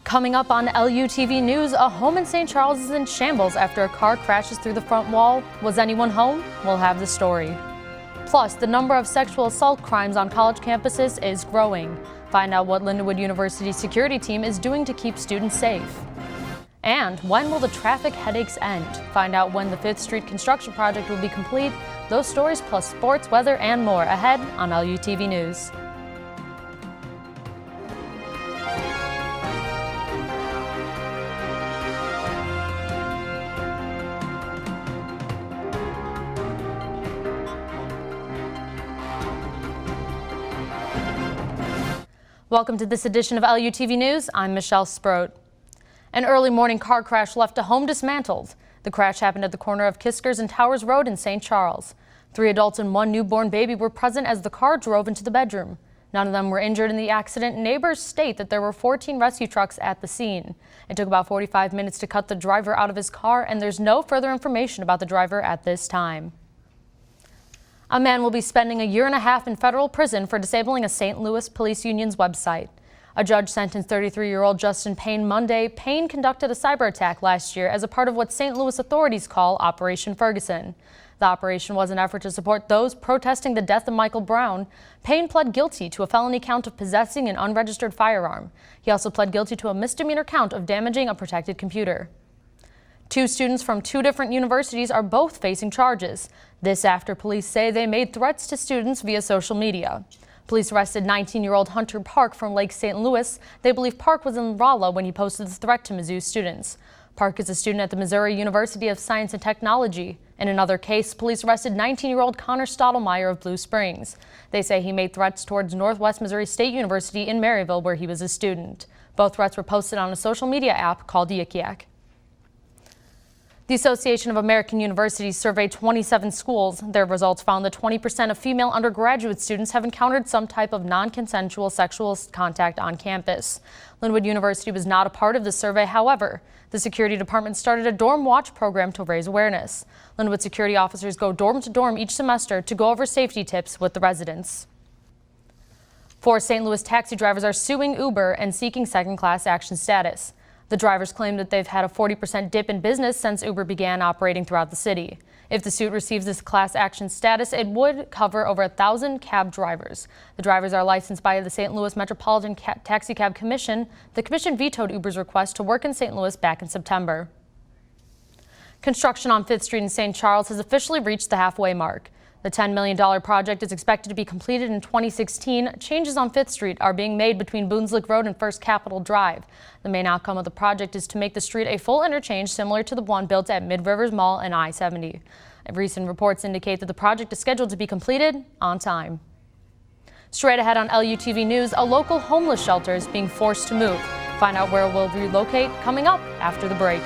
Coming up on LUTV News, a home in St. Charles is in shambles after a car crashes through the front wall. Was anyone home? We'll have the story. Plus, the number of sexual assault crimes on college campuses is growing. Find out what Lindenwood University's security team is doing to keep students safe. And when will the traffic headaches end? Find out when the 5th Street construction project will be complete. Those stories plus sports, weather, and more ahead on LUTV News. Welcome to this edition of LUTV News. I'm Michelle Sproat. An early morning car crash left a home dismantled. The crash happened at the corner of Kiskers and Towers Road in St. Charles. 3 adults and 1 newborn baby were present as the car drove into the bedroom. None of them were injured in the accident. Neighbors state that there were 14 rescue trucks at the scene. It took about 45 minutes to cut the driver out of his car, and there's no further information about the driver at this time. A man will be spending a year and a half in federal prison for disabling a St. Louis Police Union's website. A judge sentenced 33-year-old Justin Payne Monday. Payne conducted a cyber attack last year as a part of what St. Louis authorities call Operation Ferguson. The operation was an effort to support those protesting the death of Michael Brown. Payne pled guilty to a felony count of possessing an unregistered firearm. He also pled guilty to a misdemeanor count of damaging a protected computer. 2 students from 2 different universities are both facing charges. This after police say they made threats to students via social media. Police arrested 19-year-old Hunter Park from Lake St. Louis. They believe Park was in Rolla when he posted the threat to Mizzou students. Park is a student at the Missouri University of Science and Technology. In another case, police arrested 19-year-old Connor Stottlemyre of Blue Springs. They say he made threats towards Northwest Missouri State University in Maryville, where he was a student. Both threats were posted on a social media app called Yik Yak. The Association of American Universities surveyed 27 schools. Their results found that 20% of female undergraduate students have encountered some type of non-consensual sexual contact on campus. Lindenwood University was not a part of the survey. However, the security department started a dorm watch program to raise awareness. Lindenwood security officers go dorm to dorm each semester to go over safety tips with the residents. 4 St. Louis taxi drivers are suing Uber and seeking second-class action status. The drivers claim that they've had a 40% dip in business since Uber began operating throughout the city. If the suit receives this class action status, it would cover over 1,000 cab drivers. The drivers are licensed by the St. Louis Metropolitan Taxi Cab Commission. The commission vetoed Uber's request to work in St. Louis back in September. Construction on 5th Street in St. Charles has officially reached the halfway mark. The $10 million project is expected to be completed in 2016. Changes on 5th Street are being made between Boonslick Road and First Capitol Drive. The main outcome of the project is to make the street a full interchange similar to the one built at Mid-Rivers Mall and I-70. Recent reports indicate that the project is scheduled to be completed on time. Straight ahead on LUTV News, a local homeless shelter is being forced to move. Find out where it will relocate coming up after the break.